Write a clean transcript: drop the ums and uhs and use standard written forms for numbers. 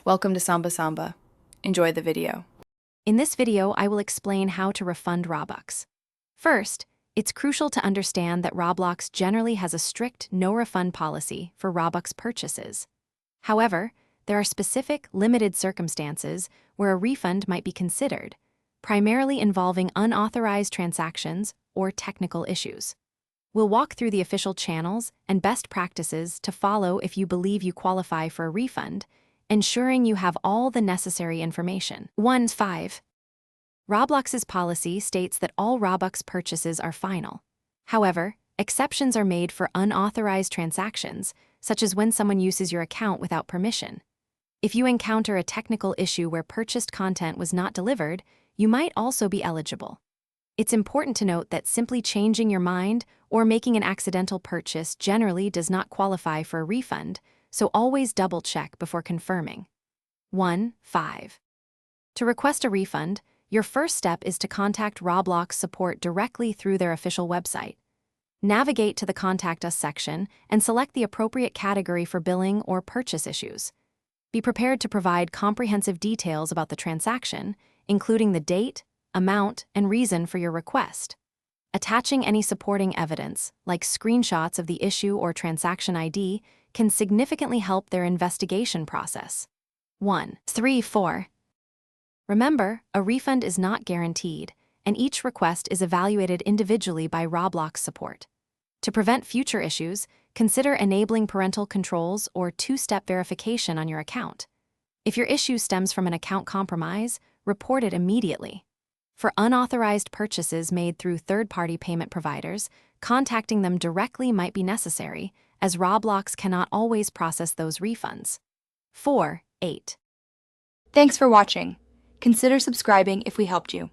Welcome to Samba Samba. Enjoy the video. In this video, I will explain how to refund Robux. First, it's crucial to understand that Roblox generally has a strict no-refund policy for Robux purchases. However, there are specific, limited circumstances where a refund might be considered, primarily involving unauthorized transactions or technical issues. We'll walk through the official channels and best practices to follow if you believe you qualify for a refund, ensuring you have all the necessary information. 1.5. Roblox's policy states that all Robux purchases are final. However, exceptions are made for unauthorized transactions, such as when someone uses your account without permission. If you encounter a technical issue where purchased content was not delivered, you might also be eligible. It's important to note that simply changing your mind or making an accidental purchase generally does not qualify for a refund, so always double-check before confirming. 1.5. To request a refund, your first step is to contact Roblox support directly through their official website. Navigate to the Contact Us section and select the appropriate category for billing or purchase issues. Be prepared to provide comprehensive details about the transaction, including the date, amount, and reason for your request. Attaching any supporting evidence, like screenshots of the issue or transaction ID, can significantly help their investigation process. 1.3.4. Remember, a refund is not guaranteed, and each request is evaluated individually by Roblox support. To prevent future issues, consider enabling parental controls or two-step verification on your account. If your issue stems from an account compromise, report it immediately. For unauthorized purchases made through third-party payment providers, contacting them directly might be necessary, as Roblox cannot always process those refunds. 4.8. Thanks for watching. Consider subscribing if we helped you.